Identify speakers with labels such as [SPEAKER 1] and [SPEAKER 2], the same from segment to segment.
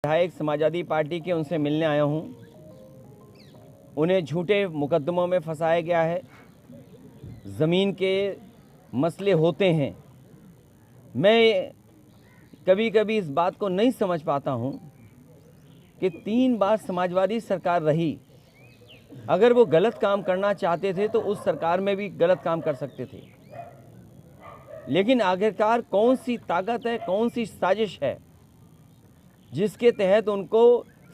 [SPEAKER 1] विधायक समाजवादी पार्टी के, उनसे मिलने आया हूं। उन्हें झूठे मुकदमों में फंसाया गया है। ज़मीन के मसले होते हैं। मैं कभी कभी इस बात को नहीं समझ पाता हूं कि 3 बार समाजवादी सरकार रही। अगर वो गलत काम करना चाहते थे तो उस सरकार में भी गलत काम कर सकते थे, लेकिन आखिरकार कौन सी ताकत है, कौन सी साजिश है जिसके तहत उनको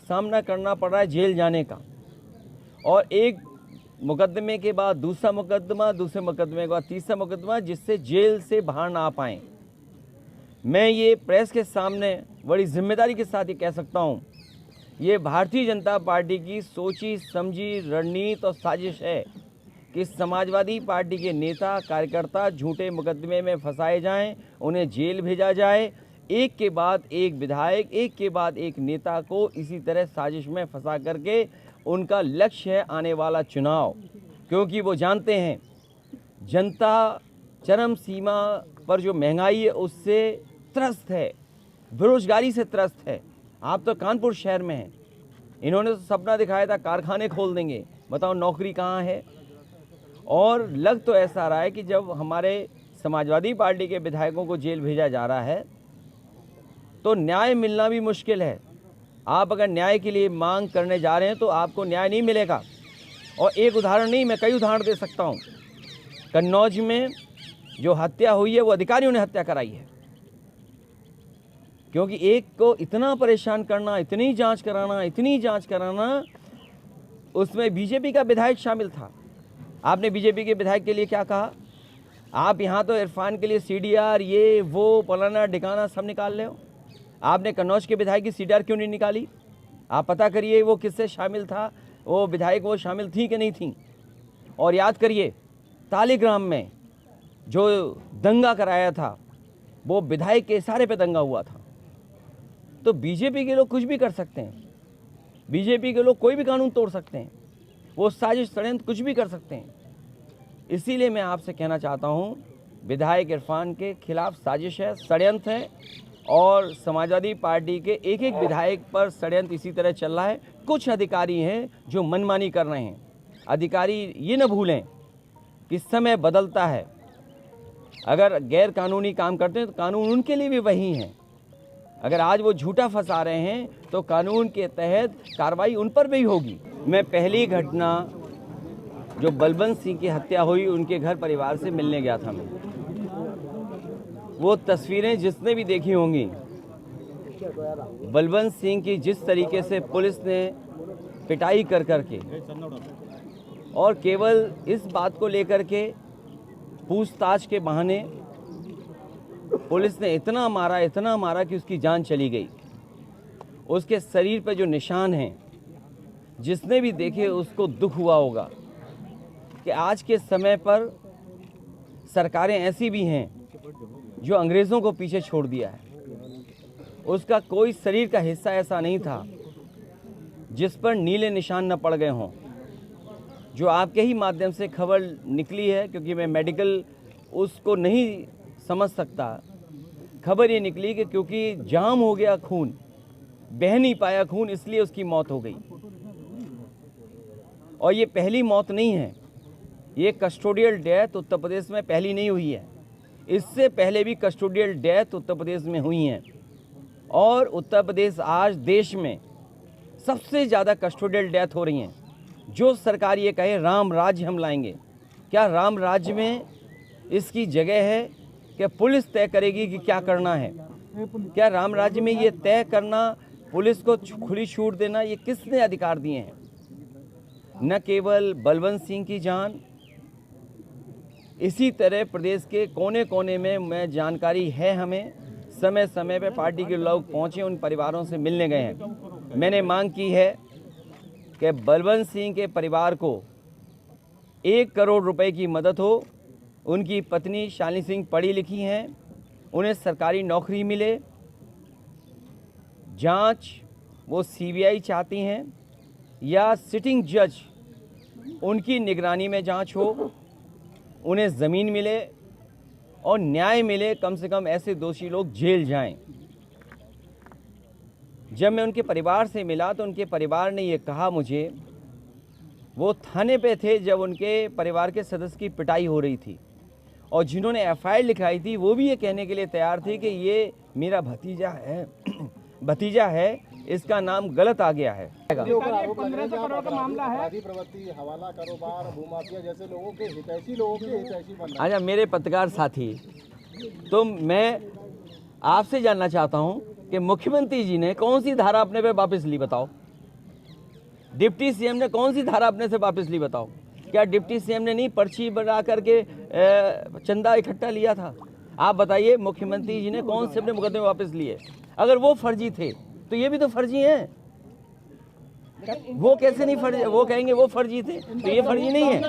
[SPEAKER 1] सामना करना पड़ रहा है जेल जाने का, और एक मुकदमे के बाद दूसरा मुकदमा, दूसरे मुकदमे के बाद तीसरा मुकदमा, जिससे जेल से बाहर ना आ पाएँ। मैं ये प्रेस के सामने बड़ी जिम्मेदारी के साथ ये कह सकता हूँ, ये भारतीय जनता पार्टी की सोची समझी रणनीति और साजिश है कि समाजवादी पार्टी के नेता कार्यकर्ता झूठे मुकदमे में फंसाए जाएं, उन्हें जेल भेजा जाए। एक के बाद एक विधायक, एक के बाद एक नेता को इसी तरह साजिश में फंसा करके उनका लक्ष्य है आने वाला चुनाव, क्योंकि वो जानते हैं जनता चरम सीमा पर जो महंगाई है उससे त्रस्त है, बेरोजगारी से त्रस्त है। आप तो कानपुर शहर में हैं, इन्होंने तो सपना दिखाया था कारखाने खोल देंगे, बताओ नौकरी कहाँ है। और लग तो ऐसा रहा है कि जब हमारे समाजवादी पार्टी के विधायकों को जेल भेजा जा रहा है तो न्याय मिलना भी मुश्किल है। आप अगर न्याय के लिए मांग करने जा रहे हैं तो आपको न्याय नहीं मिलेगा। और एक उदाहरण नहीं, मैं कई उदाहरण दे सकता हूँ। कन्नौज में जो हत्या हुई है वो अधिकारियों ने हत्या कराई है, क्योंकि एक को इतना परेशान करना, इतनी जांच कराना, उसमें बीजेपी का विधायक शामिल था। आपने बीजेपी के विधायक के लिए क्या कहा? आप यहाँ तो इरफान के लिए सीडीआर, ये वो फलाना ढिकाना सब निकाल रहे हो। आपने कन्नौज के विधायक की सीडीआर क्यों नहीं निकाली? आप पता करिए वो किससे शामिल था, वो विधायक वो शामिल थी कि नहीं थी। और याद करिए तालीग्राम में जो दंगा कराया था वो विधायक के इशारे पे दंगा हुआ था। तो बीजेपी के लोग कुछ भी कर सकते हैं, बीजेपी के लोग कोई भी कानून तोड़ सकते हैं, वो साजिश षड्यंत्र कुछ भी कर सकते हैं। इसीलिए मैं आपसे कहना चाहता हूँ, विधायक इरफान के खिलाफ साजिश है, षड्यंत्र है, और समाजवादी पार्टी के एक एक विधायक पर षड्यंत्र इसी तरह चल रहा है। कुछ अधिकारी हैं जो मनमानी कर रहे हैं। अधिकारी ये न भूलें कि समय बदलता है। अगर गैर कानूनी काम करते हैं तो कानून उनके लिए भी वही हैं। अगर आज वो झूठा फंसा रहे हैं तो कानून के तहत कार्रवाई उन पर भी होगी। मैं पहली घटना जो बलवंत सिंह की हत्या हुई, उनके घर परिवार से मिलने गया था मैं। वो तस्वीरें जिसने भी देखी होंगी, बलवंत सिंह की जिस तरीके से पुलिस ने पिटाई कर करके, और केवल इस बात को लेकर के पूछताछ के बहाने पुलिस ने इतना मारा कि उसकी जान चली गई। उसके शरीर पर जो निशान हैं, जिसने भी देखे उसको दुख हुआ होगा कि आज के समय पर सरकारें ऐसी भी हैं जो अंग्रेज़ों को पीछे छोड़ दिया है। उसका कोई शरीर का हिस्सा ऐसा नहीं था जिस पर नीले निशान न पड़ गए हों। जो आपके ही माध्यम से खबर निकली है, क्योंकि मैं मेडिकल उसको नहीं समझ सकता, खबर ये निकली कि क्योंकि जाम हो गया खून, बह नहीं पाया खून, इसलिए उसकी मौत हो गई। और ये पहली मौत नहीं है, ये कस्टोडियल डेथ उत्तर प्रदेश में पहली नहीं हुई है। इससे पहले भी कस्टोडियल डेथ उत्तर प्रदेश में हुई हैं, और उत्तर प्रदेश आज देश में सबसे ज़्यादा कस्टोडियल डेथ हो रही हैं। जो सरकार ये कहे राम राज्य हम लाएंगे, क्या राम राज्य में इसकी जगह है? क्या पुलिस तय करेगी कि क्या करना है? क्या राम राज्य में ये तय करना, पुलिस को खुली छूट देना, ये किसने अधिकार दिए हैं? न केवल बलवंत सिंह की जान, इसी तरह प्रदेश के कोने कोने में मैं जानकारी है, हमें समय समय पे पार्टी के लोग पहुंचे, उन परिवारों से मिलने गए हैं। मैंने मांग की है कि बलवंत सिंह के परिवार को 1 करोड़ रुपए की मदद हो। उनकी पत्नी शालिनी सिंह पढ़ी लिखी हैं, उन्हें सरकारी नौकरी मिले। जांच वो सीबीआई चाहती हैं या सिटिंग जज उनकी निगरानी में जांच हो, उन्हें ज़मीन मिले और न्याय मिले। कम से कम ऐसे दोषी लोग जेल जाएं। जब मैं उनके परिवार से मिला तो उनके परिवार ने ये कहा मुझे, वो थाने पे थे जब उनके परिवार के सदस्य की पिटाई हो रही थी, और जिन्होंने एफआईआर लिखाई थी वो भी ये कहने के लिए तैयार थे कि ये मेरा भतीजा है, इसका नाम गलत आ गया है।
[SPEAKER 2] 1500 करोड़ का मामला है, प्रवृत्ति, हवाला कारोबार, भूमाफिया जैसे लोगों के हितैषी बन रहे हैं।
[SPEAKER 1] अच्छा मेरे पत्रकार साथी, तो मैं आपसे जानना चाहता हूं कि मुख्यमंत्री जी ने कौन सी धारा अपने पे वापस ली बताओ? डिप्टी सीएम ने कौन सी धारा अपने से वापस ली बताओ? क्या डिप्टी सीएम ने नहीं पर्ची बना करके चंदा इकट्ठा लिया था? आप बताइए, मुख्यमंत्री जी ने कौन से अपने मुकदमे वापस लिए? अगर वो फर्जी थे तो ये भी तो फर्जी हैं। वो कैसे नहीं फर्जी? वो कहेंगे वो फर्जी थे तो ये फर्जी नहीं है।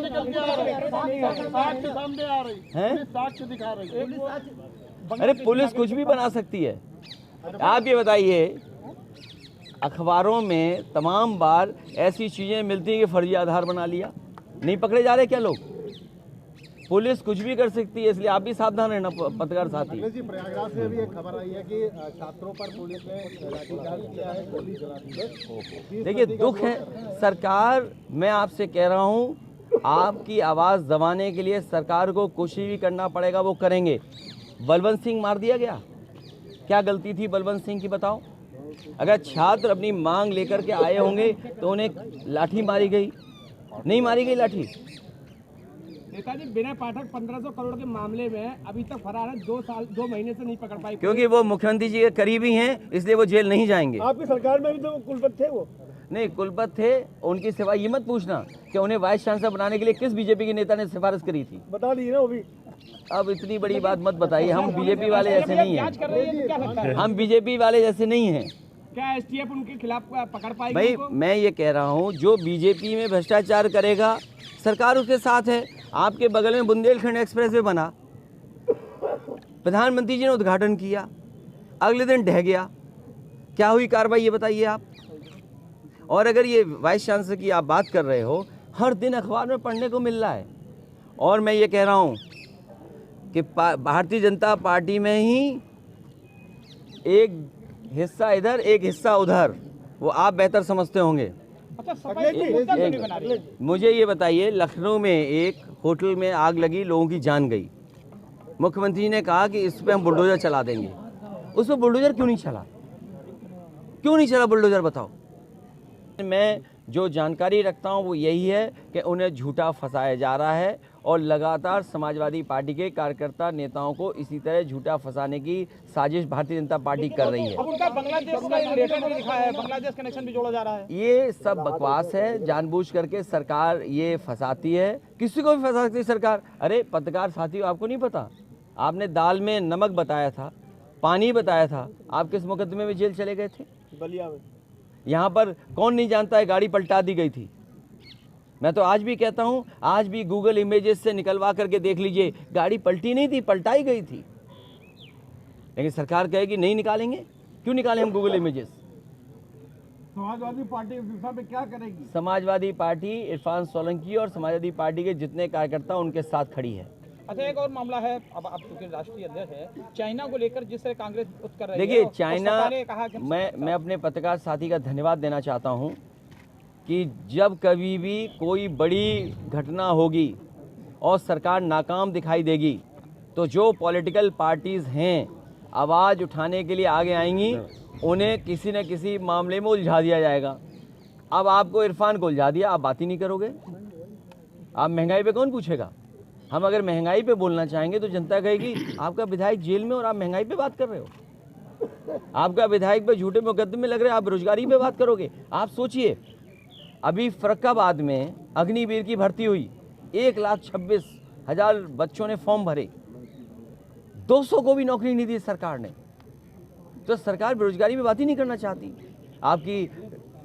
[SPEAKER 1] अरे पुलिस कुछ भी बना सकती है। आप ये बताइए, अखबारों में तमाम बार ऐसी चीजें मिलती हैं कि फर्जी आधार बना लिया, नहीं पकड़े जा रहे क्या लोग? पुलिस कुछ भी कर सकती है, इसलिए आप भी सावधान रहना पत्रकार साथी।
[SPEAKER 2] जी, प्रयागराज से भी एक खबर आई है कि छात्रों पर पुलिस ने लाठीचार्ज किया है, गोली चला दी है।
[SPEAKER 1] देखिए दुख है, सरकार, मैं आपसे कह रहा हूँ, आपकी आवाज़ दबाने के लिए सरकार को कुछ भी करना पड़ेगा, वो करेंगे। बलवंत सिंह मार दिया गया, क्या गलती थी बलवंत सिंह की बताओ? अगर छात्र अपनी मांग लेकर के आए होंगे तो उन्हें लाठी मारी गई, नहीं मारी गई लाठी।
[SPEAKER 3] नेताजी, विनय पाठक 1500 करोड़ के मामले में अभी तक फरार है, 2 महीने से नहीं पकड़ पाई,
[SPEAKER 1] क्योंकि वो मुख्यमंत्री जी के करीबी हैं, इसलिए वो जेल नहीं जाएंगे।
[SPEAKER 2] आपकी सरकार में भी तो कुलपति थे, वो
[SPEAKER 1] नहीं कुलपति थे, उनकी सिवा ये मत पूछना कि उन्हें वाइस चांसलर बनाने के लिए किस बीजेपी के नेता ने सिफारिश करी थी,
[SPEAKER 2] बता दी ना वो भी।
[SPEAKER 1] अब इतनी बड़ी बात मत बताइए, हम बीजेपी वाले जैसे नहीं हैं, हम बीजेपी वाले जैसे नहीं हैं।
[SPEAKER 3] क्या एसटीएफ उनके खिलाफ पकड़ पाएगी?
[SPEAKER 1] भाई मैं ये कह रहा हूँ, जो बीजेपी में भ्रष्टाचार करेगा सरकार उसके साथ है। आपके बगल में बुंदेलखंड एक्सप्रेसवे बना, प्रधानमंत्री जी ने उद्घाटन किया, अगले दिन ढह गया, क्या हुई कार्रवाई ये बताइए आप? और अगर ये वाइस चांसलर की आप बात कर रहे हो, हर दिन अखबार में पढ़ने को मिल रहा है। और मैं ये कह रहा हूँ कि भारतीय जनता पार्टी में ही एक हिस्सा इधर एक हिस्सा उधर, वो आप बेहतर समझते होंगे। मुझे ये बताइए, लखनऊ में एक होटल में आग लगी, लोगों की जान गई, मुख्यमंत्री ने कहा कि इस पे हम बुलडोजर चला देंगे। उस पर बुलडोजर क्यों नहीं चला? क्यों नहीं चला बुलडोजर बताओ? मैं जो जानकारी रखता हूं वो यही है कि उन्हें झूठा फंसाया जा रहा है, और लगातार समाजवादी पार्टी के कार्यकर्ता नेताओं को इसी तरह झूठा फंसाने की साजिश भारतीय जनता पार्टी कर रही है।
[SPEAKER 3] अब उनका बांग्लादेश का रिलेशन भी दिखा है, बांग्लादेश कनेक्शन भी जोड़ा जा रहा है।
[SPEAKER 1] ये सब बकवास है, जानबूझ करके सरकार ये फंसाती है, किसी को भी फंसा सकती है सरकार। अरे पत्रकार साथियों, आपको नहीं पता, आपने दाल में नमक बताया था, पानी बताया था, आप किस मुकदमे में जेल चले गए थे?
[SPEAKER 2] बलिया में।
[SPEAKER 1] यहाँ पर कौन नहीं जानता है गाड़ी पलटा दी गई थी। मैं तो आज भी कहता हूँ, आज भी गूगल इमेजेस से निकलवा करके देख लीजिए, गाड़ी पलटी नहीं थी, पलटाई गई थी। लेकिन सरकार कहेगी नहीं निकालेंगे। क्यों निकालें हम गूगल इमेजेस?
[SPEAKER 2] समाजवादी पार्टी इस दिशा में क्या करेगी?
[SPEAKER 1] समाजवादी पार्टी इरफान सोलंकी और समाजवादी पार्टी के जितने कार्यकर्ता उनके साथ खड़ी है।
[SPEAKER 3] अच्छा, एक और मामला है, अब आप चूंकि राष्ट्रीय अध्यक्ष है, चाइना को लेकर जिस तरह कांग्रेस कर रही है,
[SPEAKER 1] देखिए चाइना,
[SPEAKER 3] कहा कि
[SPEAKER 1] मैं अपने पत्रकार साथी का धन्यवाद देना चाहता हूं कि जब कभी भी कोई बड़ी घटना होगी और सरकार नाकाम दिखाई देगी तो जो पॉलिटिकल पार्टीज़ हैं आवाज़ उठाने के लिए आगे आएंगी, उन्हें किसी न किसी मामले में उलझा दिया जाएगा। अब आपको इरफान को उलझा दिया, आप बात ही नहीं करोगे। आप महंगाई पे कौन पूछेगा? हम अगर महंगाई पे बोलना चाहेंगे तो जनता कहेगी आपका विधायक जेल में और आप महंगाई पे बात कर रहे हो, आपका विधायक पे झूठे मुकदमे लग रहे हैं, आप बेरोजगारी पे बात करोगे। आप सोचिए, अभी फर्रुखाबाद में अग्निवीर की भर्ती हुई, 1,26,000 बच्चों ने फॉर्म भरे, 200 को भी नौकरी नहीं दी सरकार ने। तो सरकार बेरोजगारी पे बात ही नहीं करना चाहती। आपकी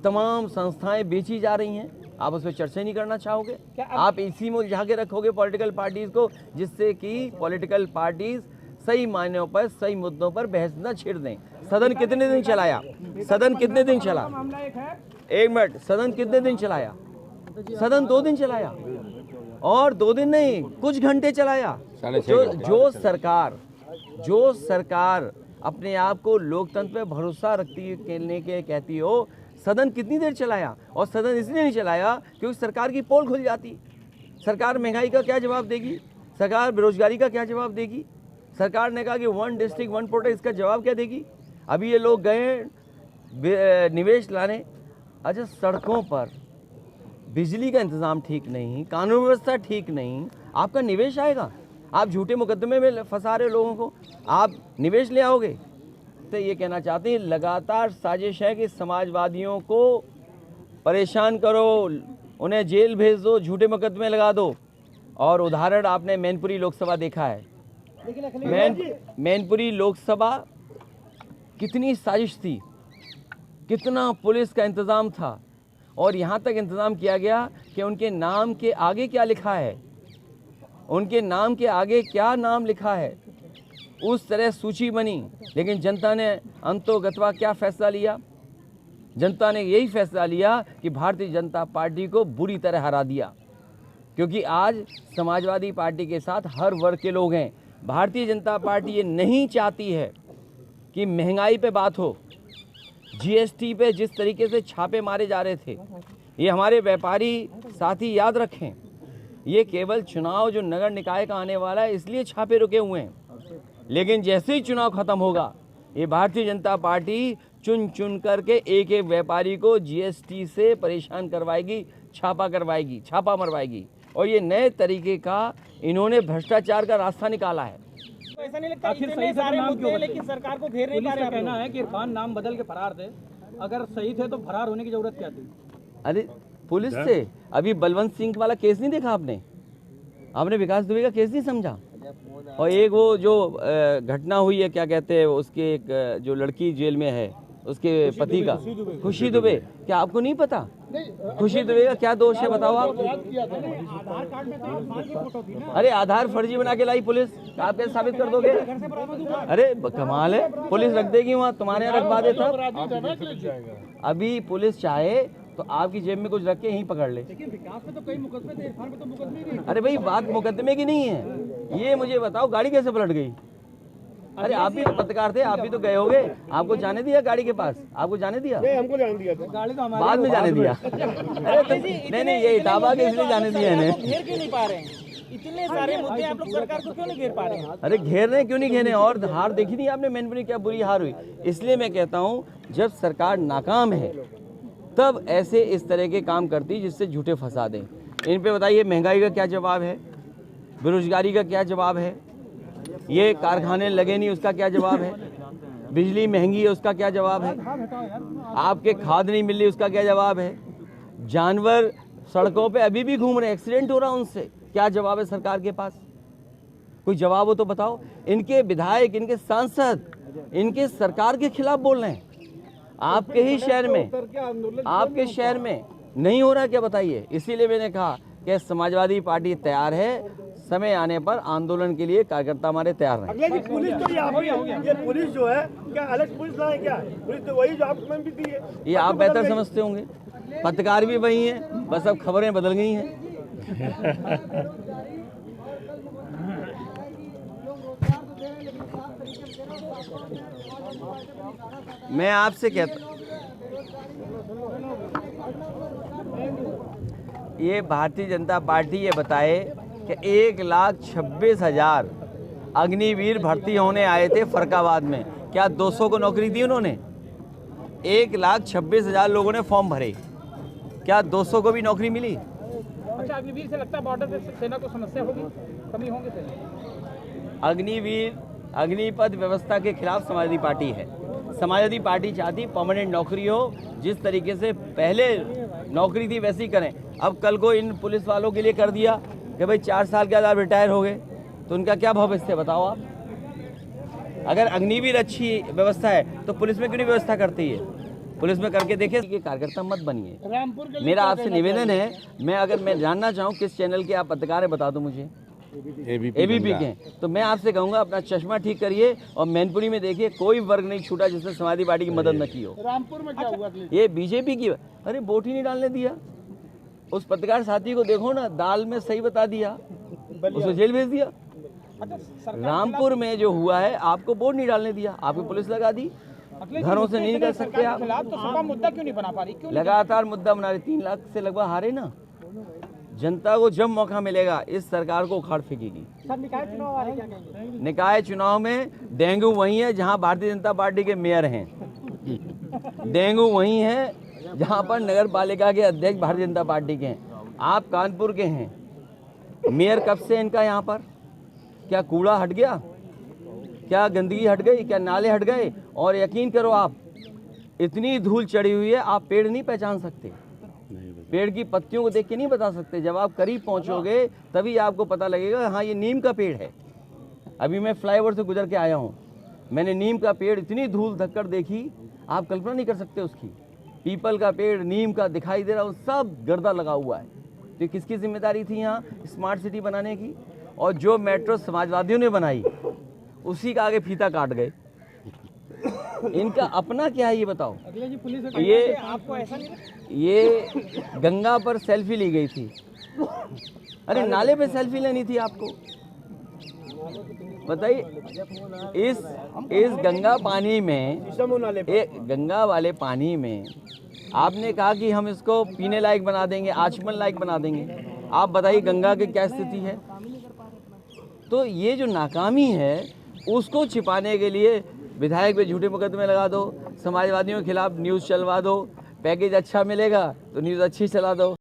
[SPEAKER 1] तमाम संस्थाएं बेची जा रही हैं, आप उस पर चर्चा ही नहीं करना चाहोगे। आप इसी में उलझा के रखोगे पॉलिटिकल पार्टीज को, जिससे कि पॉलिटिकल पार्टीज सही मायनों पर, सही मुद्दों पर बहस न छिड़ दें। सदन कितने दिन चलाया? सदन कितने दिन चला? एक मिनट, सदन कितने दिन चलाया? सदन 2 दिन चलाया, और 2 दिन नहीं, कुछ घंटे चलाया। जो सरकार अपने आप को लोकतंत्र पे भरोसा रखने के कहती हो, सदन कितनी देर चलाया? और सदन इसलिए नहीं चलाया क्योंकि सरकार की पोल खुल जाती। सरकार महंगाई का क्या जवाब देगी? सरकार बेरोजगारी का क्या जवाब देगी? सरकार ने कहा कि 1 डिस्ट्रिक्ट 1 प्रोडक्ट, इसका जवाब क्या देगी? अभी ये लोग गए निवेश लाने। अच्छा, सड़कों पर बिजली का इंतज़ाम ठीक नहीं, कानून व्यवस्था ठीक नहीं, आपका निवेश आएगा? आप झूठे मुकदमे में फंसा रहे लोगों को, आप निवेश ले आओगे? तो ये कहना चाहते हैं लगातार साजिश है कि समाजवादियों को परेशान करो, उन्हें जेल भेज दो, झूठे मुकदमे लगा दो। और उदाहरण आपने मैनपुरी लोकसभा देखा है। मैनपुरी लोकसभा कितनी साजिश थी, कितना पुलिस का इंतज़ाम था, और यहाँ तक इंतज़ाम किया गया कि उनके नाम के आगे क्या लिखा है, उनके नाम के आगे क्या नाम लिखा है, उस तरह सूची बनी। लेकिन जनता ने अंतोगत्वा क्या फैसला लिया? जनता ने यही फैसला लिया कि भारतीय जनता पार्टी को बुरी तरह हरा दिया, क्योंकि आज समाजवादी पार्टी के साथ हर वर्ग के लोग हैं। भारतीय जनता पार्टी ये नहीं चाहती है कि महंगाई पे बात हो। जीएसटी पे जिस तरीके से छापे मारे जा रहे थे, ये हमारे व्यापारी साथी याद रखें, ये केवल चुनाव जो नगर निकाय का आने वाला है इसलिए छापे रुके हुए हैं। लेकिन जैसे ही चुनाव खत्म होगा, ये भारतीय जनता पार्टी चुन चुन करके एक एक व्यापारी को जीएसटी से परेशान करवाएगी, छापा करवाएगी, छापा मरवाएगी। और ये नए तरीके का इन्होंने भ्रष्टाचार का रास्ता निकाला है।
[SPEAKER 3] ऐसा नहीं लगता इतने सारे मुद्दे हैं लेकिन सरकार को घेर नहीं पा रहे? कहना है कि इरफान नाम बदल के फरार थे, अगर सही थे तो फरार होने की जरूरत क्या थी?
[SPEAKER 1] अरे पुलिस से अभी बलवंत सिंह वाला केस नहीं देखा आपने विकास दुबे का केस नहीं समझा? और एक वो जो घटना हुई है, क्या कहते हैं उसके, एक जो लड़की जेल में है उसके पति का, खुशी दुबे, क्या आपको नहीं पता? खुशी दुबे का क्या दोष है बताओ आप? अरे आधार फर्जी बना के लाई पुलिस, आप कैसे साबित कर दोगे? अरे कमाल है, पुलिस रख देगी वहाँ, तुम्हारे यहाँ रखवा देता। अभी पुलिस चाहे तो आपकी जेब में कुछ रख के यहीं पकड़ ले।
[SPEAKER 3] लेकिन विकास में तो कई मुकदमे थे, इरफान में तो मुकदमे नहीं।
[SPEAKER 1] अरे भाई बात मुकदमे की नहीं है, ये मुझे बताओ गाड़ी कैसे पलट गई? अरे आप भी तो पत्रकार थे, आप भी तो गए होगे, आपको जाने दिया गाड़ी के पास? आपको जाने दिया?
[SPEAKER 2] हमको जाने दिया था,
[SPEAKER 3] गाड़ी तो हमारी
[SPEAKER 1] बाद में जाने दिया। अरे तो नहीं, ये इटावा के इसलिए जाने दिया इन्हें।
[SPEAKER 3] घेर क्यों नहीं पा रहे हैं? इतने सारे मुद्दे आप लोग सरकार को क्यों नहीं घेर पा रहे हैं?
[SPEAKER 1] अरे घेर रहे क्यों नहीं घेरे? और हार देखी नहीं आपने मैनपुरी, क्या बुरी हार हुई। इसलिए मैं कहता हूँ जब सरकार नाकाम है तब ऐसे इस तरह के काम करती जिससे झूठे फंसा दें। इन पे बताइए महंगाई का क्या जवाब है, बेरोजगारी का क्या जवाब है, ये कारखाने लगे नहीं उसका क्या जवाब है, बिजली महंगी है उसका क्या जवाब है, आपके खाद नहीं मिल रही उसका क्या जवाब है, जानवर सड़कों पे अभी भी घूम रहे हैं, एक्सीडेंट हो रहा है उनसे, क्या जवाब है सरकार के पास? कोई जवाब हो तो बताओ। इनके विधायक, इनके सांसद, इनके सरकार के खिलाफ बोल रहे हैं। आपके ही शहर में, आपके शहर में नहीं हो रहा क्या बताइए? इसीलिए मैंने कहा कि समाजवादी पार्टी तैयार है, समय आने पर आंदोलन के लिए कार्यकर्ता हमारे तैयार हैं।
[SPEAKER 2] अगले जी पुलिस तो ये पुलिस जो है क्या अलग पुलिस लाए? क्या पुलिस तो वही जो आपको भी दी है,
[SPEAKER 1] ये आप बेहतर समझते होंगे, पत्रकार भी वही हैं, बस अब खबरें बदल गई हैं। मैं आपसे कहता, ये भारतीय जनता पार्टी ये बताए कि 1,26,000 अग्निवीर भर्ती होने आए थे फरकाबाद में, क्या 200 को नौकरी दी उन्होंने? 1,26,000 लोगों ने फॉर्म भरे, क्या 200 को भी नौकरी मिली?
[SPEAKER 3] अच्छा, अग्निवीर से लगता है बॉर्डर पे सेना को समस्या होगी, कमी होंगे सेना?
[SPEAKER 1] अग्निवीर, अग्निपथ व्यवस्था के खिलाफ समाजवादी पार्टी है। समाजवादी पार्टी चाहती परमानेंट नौकरी हो, जिस तरीके से पहले नौकरी थी वैसी करें। अब कल को इन पुलिस वालों के लिए कर दिया कि भाई 4 साल के बाद आप रिटायर हो गए, तो उनका क्या भविष्य है बताओ आप? अगर अग्निवीर अच्छी व्यवस्था है तो पुलिस में क्यों नहीं व्यवस्था करती है? पुलिस में करके देखे कि कार्यकर्ता मत बनिए। मेरा आपसे निवेदन है, मैं जानना चाहूँ किस चैनल के आप पत्रकार हैं, बता दो मुझे। एबीपी के, तो मैं आपसे कहूँगा अपना चश्मा ठीक करिए और मैनपुरी में देखिए कोई वर्ग नहीं छूटा जिसने समाजवादी पार्टी की मदद न की हो।
[SPEAKER 2] रामपुर में क्या हुआ?
[SPEAKER 1] ये बीजेपी की, अरे वोट ही नहीं डालने दिया। उस पत्रकार साथी को देखो ना, दाल में सही बता दिया, उसको जेल भेज दिया। रामपुर में जो हुआ है, आपको बोर्ड नहीं डालने दिया, आपको पुलिस लगा दी, घरों से नहीं निकल सकते आप।
[SPEAKER 3] तो सपा मुद्दा क्यों नहीं बना पा रही? क्यों?
[SPEAKER 1] लगातार मुद्दा बना रहे, 3 लाख से लगभग हारे ना। जनता को जब मौका मिलेगा इस सरकार को उखाड़ फेंकेगी।
[SPEAKER 3] सर, निकाय चुनाव आ रहे, क्या कहेंगे?
[SPEAKER 1] निकाय चुनाव में डेंगू वही है जहां भारतीय जनता पार्टी के मेयर हैं, डेंगू वही है जहां पर नगर पालिका के अध्यक्ष भारतीय जनता पार्टी के हैं। आप कानपुर के हैं, मेयर कब से इनका यहाँ पर? क्या कूड़ा हट गया? क्या गंदगी हट गई? क्या नाले हट गए? और यकीन करो आप, इतनी धूल चढ़ी हुई है, आप पेड़ नहीं पहचान सकते, पेड़ की पत्तियों को देख के नहीं बता सकते। जब आप करीब पहुंचोगे तभी आपको पता लगेगा हाँ ये नीम का पेड़ है। अभी मैं फ्लाईओवर से गुजर के आया हूँ, मैंने नीम का पेड़, इतनी धूल धक्कर देखी, आप कल्पना नहीं कर सकते उसकी। पीपल का पेड़, नीम का दिखाई दे रहा, वो सब गर्दा लगा हुआ है। तो किसकी जिम्मेदारी थी यहाँ स्मार्ट सिटी बनाने की? और जो मेट्रो समाजवादियों ने बनाई उसी का आगे फीता काट गए। इनका अपना क्या है ये बताओ? ये
[SPEAKER 3] आपको ऐसा नहीं?
[SPEAKER 1] ये गंगा पर सेल्फी ली गई थी, अरे नाले पे सेल्फी लेनी थी आपको, बताइए। इस गंगा पानी में, गंगा वाले पानी में आपने कहा कि हम इसको पीने लायक बना देंगे, आचमन लायक बना देंगे। आप बताइए गंगा की क्या स्थिति है? तो ये जो नाकामी है उसको छिपाने के लिए विधायक पे झूठे मुकदमे लगा दो, समाजवादियों के खिलाफ न्यूज़ चलवा दो, पैकेज अच्छा मिलेगा तो न्यूज़ अच्छी चला दो।